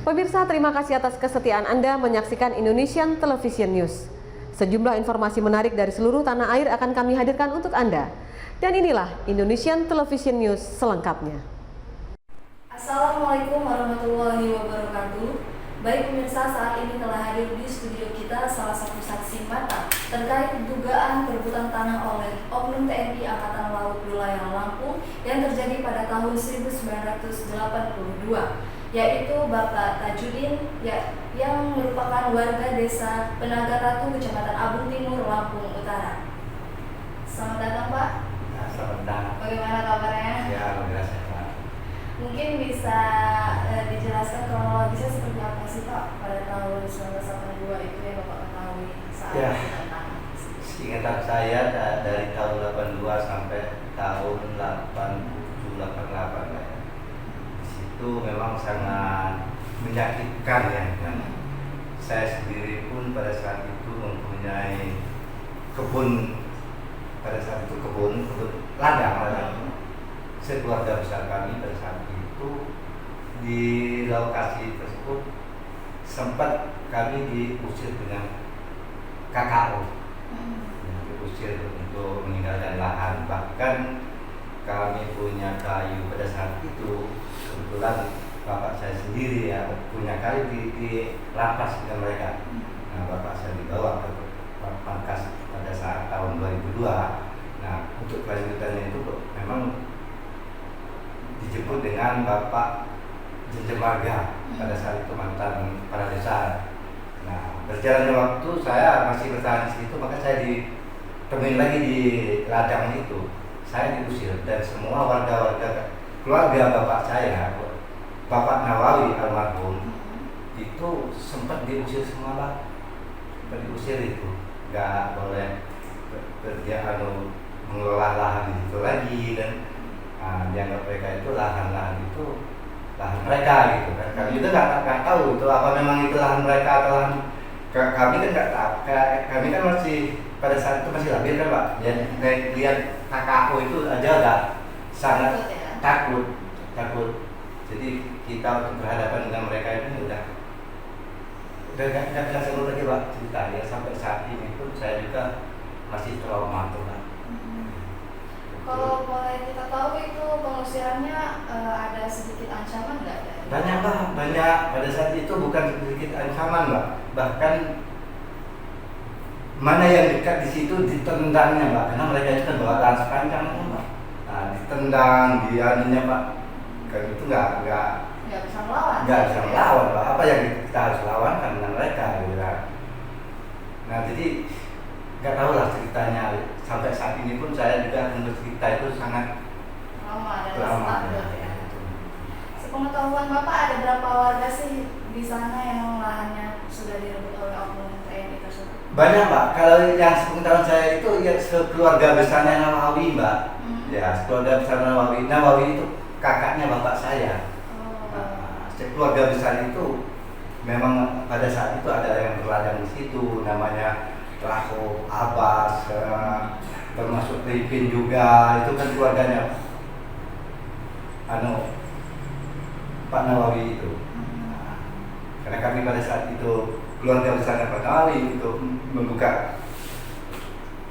Pemirsa, terima kasih atas kesetiaan Anda menyaksikan Indonesian Television News. Sejumlah informasi menarik dari seluruh tanah air akan kami hadirkan untuk Anda. Dan inilah Indonesian Television News selengkapnya. Assalamualaikum warahmatullahi wabarakatuh. Baik pemirsa, saat ini telah hadir di studio kita salah satu saksi mata terkait dugaan perebutan tanah oleh Oknum TNI Angkatan Laut Wilayah Lampung yang terjadi pada tahun 1982, yaitu Bapak Tajudin yang merupakan warga desa Penaga Ratu, Kecamatan Abung Timur, Lampung Utara. Selamat datang Pak. Nah, selamat datang. Bagaimana kabarnya? Ya, alhamdulillah sehat. Mungkin bisa dijelaskan kronologisnya seperti apa sih Pak pada tahun 1982 itu yang Bapak ketahui saat Ya. perebutan tanah? Seingat saya dari tahun 82 sampai tahun 87 88 ya. Di situ memang sangat menyakitkan ya. Dan saya sendiri pun pada saat itu mempunyai kebun, pada saat itu kebun ladang. Sekeluarga besar kami pada saat itu di lokasi tersebut sempat kami diusir dengan KKO, diusir untuk meninggalkan lahan. Bahkan kami punya kayu pada saat itu, kebetulan bapak saya sendiri ya punya kayu di lapas dengan mereka. Nah, bapak saya dibawa ke Pangkas pada saat tahun 2002. Nah, untuk kelanjutannya itu memang dijemput dengan Bapak Jenjen Marga, pada saat itu mantan kepala desa. Nah, berjalannya waktu saya masih bertahan di situ, maka saya ditemuin lagi di ladang itu. Saya diusir dan semua warga-warga keluarga bapak saya, Bapak Nawawi almarhum, itu sempat diusir semua Pak. Sempat diusir itu, nggak boleh kerja mengelola lahan di situ lagi, dan dianggap mereka itu lahan mereka gitu kan. Kami juga nggak tahu itu apa memang itu lahan mereka atau lahan kami kan nggak tahu. Kami kan masih pada saat itu masih labil kan Pak. Dan lihat KKO itu aja udah sangat takut. Jadi kita untuk berhadapan dengan mereka ini udah nggak bisa seluruh lagi Pak ceritanya. Sampai saat ini pun saya juga masih trauma tuh Pak. Kalau boleh kita tahu itu pengusirannya ada sedikit ancaman nggak? Banyak Pak, banyak. Pada saat itu bukan sedikit ancaman Pak. Bahkan mana yang dekat di situ ditendangnya Pak, karena mereka itu kan bawa lancar panjang Pak. Nah, ditendang, dianunya Pak. Kan itu nggak bisa melawan. Nggak bisa melawan Pak. Apa yang kita harus lawan kan dengan mereka gitu kan. Nah, jadi nggak tahu lah ceritanya. Sampai saat ini pun saya juga menurut cerita itu sangat lama ya. Sepengetahuan Bapak ada berapa warga sih di sana yang lahannya sudah direbut oleh oknum TNI tersebut? Banyak Mbak. Kalau yang sepengetahuan saya itu ya sekeluarga besarnya Nawawi Mbak. Ya, sekeluarga besar Nawawi. Nawawi itu kakaknya bapak saya. Nah, sekeluarga besar itu memang pada saat itu ada yang berladang di situ, namanya Raho, Abbas, termasuk Ripin juga, itu kan keluarganya Pak Nawawi itu. Nah, karena kami pada saat itu keluarga besar Pak Nawawi untuk membuka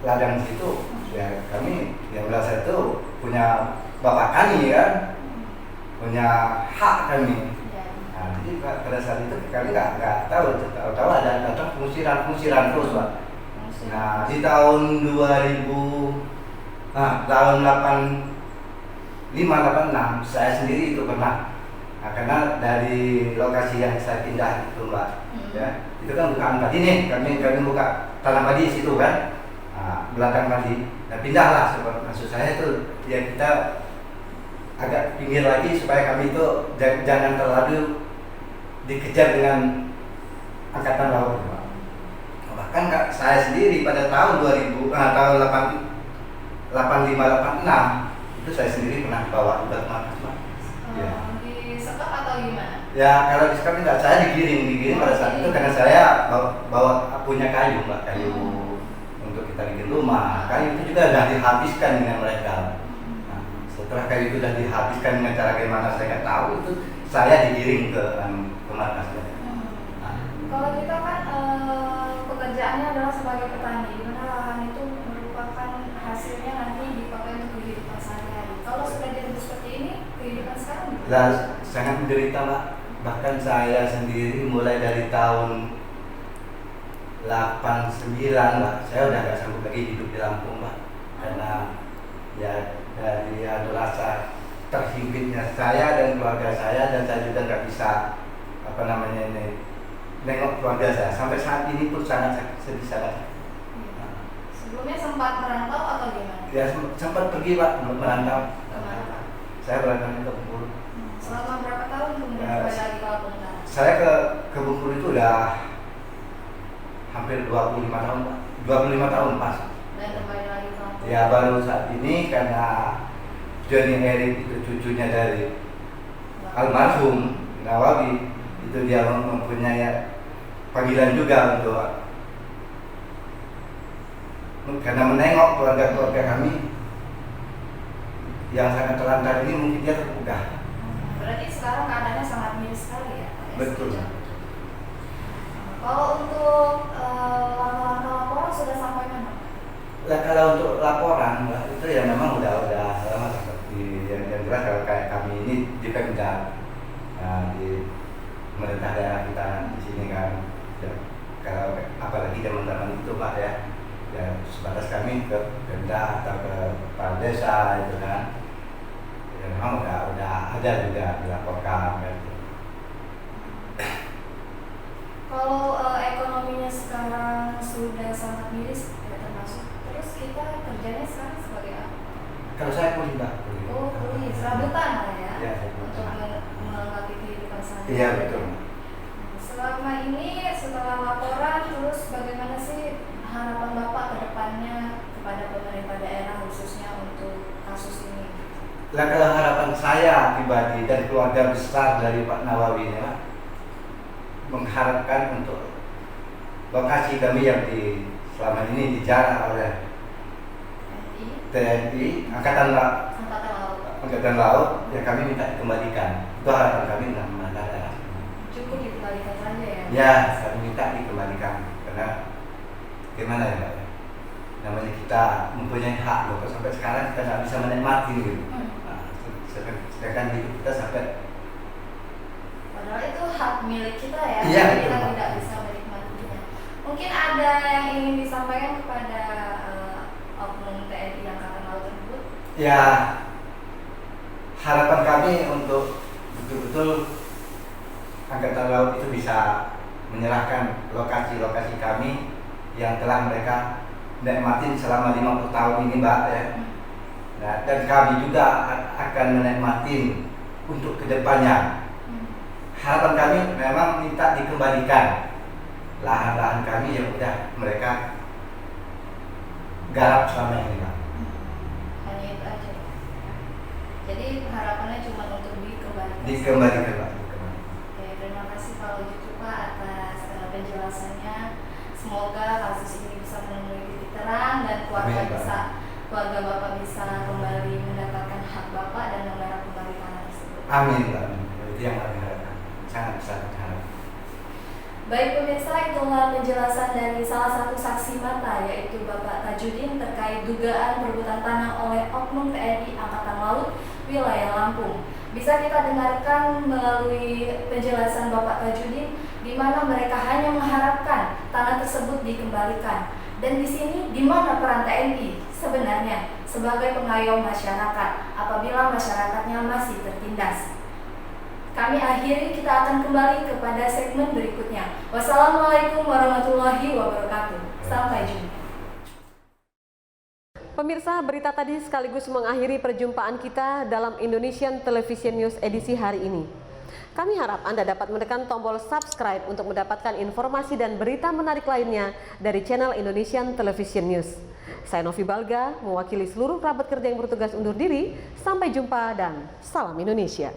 ladang di situ, ya kami yang merasa itu punya bapak kami kan, punya hak kami. Nah, jadi pada saat itu kami nggak tahu ada datang pengusiran terus Pak. Nah, di tahun tahun 85-86 saya sendiri itu pernah. Nah, karena dari lokasi yang saya pindah itu Mbak, ya itu kan bukan padi nih, kami buka tanam padi di situ kan, belakang padi. Nah, pindahlah, maksud saya itu ya kita agak pinggir lagi supaya kami itu jangan terlalu dikejar dengan angkatan laut. Bahkan saya sendiri pada tahun 85-86 itu saya sendiri pernah bawa udah markas Pak. Ya. Disekap atau gimana? Ya, kalau disekap tidak, saya digiring pada saat itu karena saya bawa punya kayu Mbak, kayu untuk kita bikin rumah. Kayu itu juga sudah dihabiskan dengan mereka. Nah, setelah kayu itu sudah dihabiskan dengan cara bagaimana saya nggak tahu, itu saya digiring ke markasnya. Nah, Kalau kita kan pekerjaannya adalah sebagai petani, di mana lahan itu merupakan hasilnya nanti dipakai untuk kehidupan sehari-hari. Kalau sudah jadi seperti ini, kehidupan sekarang gimana? dan sangat menderita Mbak. Bahkan saya sendiri mulai dari tahun 89 Mbak, saya udah nggak sanggup lagi hidup di Lampung Mbak, karena ya dari rasa terhimpitnya saya dan keluarga saya, dan saya juga nggak bisa nengok keluarga saya. Sampai saat ini pun sangat sedih sangat. Sebelumnya sempat merantau atau gimana? Ya sempat pergi Pak merantau. Kemana? Saya berangkat ke Bengkulu. Selama berapa tahun kemudian Ya, kembali lagi ke Lampung? Saya ke Bengkulu itu udah hampir 25 tahun Pak. 25 tahun pas. Dan kembali lagi ke Lampung? Ya baru saat ini karena Johnny Erik itu cucunya dari almarhum Nawawi, itu dia mempunyai panggilan juga untuk karena menengok keluarga kami yang sangat terlantar ini, mungkin dia tergugah. Berarti sekarang keadaannya sangat miris sekali ya Pak? Betul. Kalau untuk langkah-langkah laporan sudah sampai mana? Nah, kalau untuk laporan Mbak, itu ya memang udah lama, seperti yang jelas kalau kayak kami ini di Pemda, di pemerintah daerah kita di sini kan, ya, kalau apalagi zaman-zaman itu Pak ya sebatas kami ke Pemda atau ke kepala desa itu kan, ya memang udah ada juga dilaporkan kan. Kalau ekonominya sekarang sudah sangat miris ya termasuk, terus kita kerjanya sekarang sebagai apa? Kalau saya kuliah Mbak, Oh, kuliah, serabutan lah ya, Ya, untuk melengkapi kehidupan sehari-hari. Iya betul. Selama ini setelah laporan, terus bagaimana sih harapan Bapak ke depannya kepada pemerintah daerah khususnya untuk kasus ini? Nah, kalau harapan saya pribadi dan keluarga besar dari Pak Nawawi ini Pak, mengharapkan untuk lokasi kami yang selama ini dijarah oleh TNI Angkatan Laut, ya kami minta dikembalikan. Itu harapan kami dengan pemerintah daerah. Cukup dikembalikan saja ya? Ya, kami minta dikembalikan karena gimana ya Pak? Namanya kita mempunyai hak loh, sampai sekarang kita nggak bisa menikmati gitu. Nah, sedangkan hidup kita sampai padahal itu hak milik kita ya, iya, tapi kita betul. tidak bisa menikmatinya. Mungkin ada yang ingin disampaikan kepada oknum TNI Angkatan Laut tersebut? Ya, harapan kami untuk betul-betul Angkatan Laut itu bisa menyerahkan lokasi-lokasi kami yang telah mereka nikmatin selama 50 tahun ini Mbak ya. Nah, dan kami juga akan menikmatin untuk kedepannya. Harapan kami memang minta dikembalikan lahan-lahan kami yang sudah mereka garap selama ini Pak. Hanya itu aja. Jadi harapannya cuma untuk dikembalikan. Dikembalikan Pak. Oke, terima kasih Pak Lujuku Pak atas penjelasannya. Semoga kasus ini bisa menemui titik terang dan Amin, Pak. keluarga Bapak bisa kembali mendapatkan hak Bapak dan menggarap kembali tanah tersebut. Amin Pak. Itu yang kami harapkan. Sangat berharap. Baik pemirsa, itulah penjelasan dari salah satu saksi mata yaitu Bapak Tajudin terkait dugaan perebutan tanah oleh oknum TNI Angkatan Laut wilayah Lampung. Bisa kita dengarkan melalui penjelasan Bapak Tajudin di mana mereka hanya mengharapkan tanah tersebut dikembalikan. Dan di sini di mana peran TNI sebenarnya sebagai pengayom masyarakat apabila masyarakatnya masih tertindas. Kami akhiri, kita akan kembali kepada segmen berikutnya. Wassalamualaikum warahmatullahi wabarakatuh. Sampai jumpa. Pemirsa, berita tadi sekaligus mengakhiri perjumpaan kita dalam Indonesian Television News edisi hari ini. Kami harap Anda dapat menekan tombol subscribe untuk mendapatkan informasi dan berita menarik lainnya dari channel Indonesian Television News. Saya Novi Balga, mewakili seluruh kerabat kerja yang bertugas undur diri. Sampai jumpa dan salam Indonesia.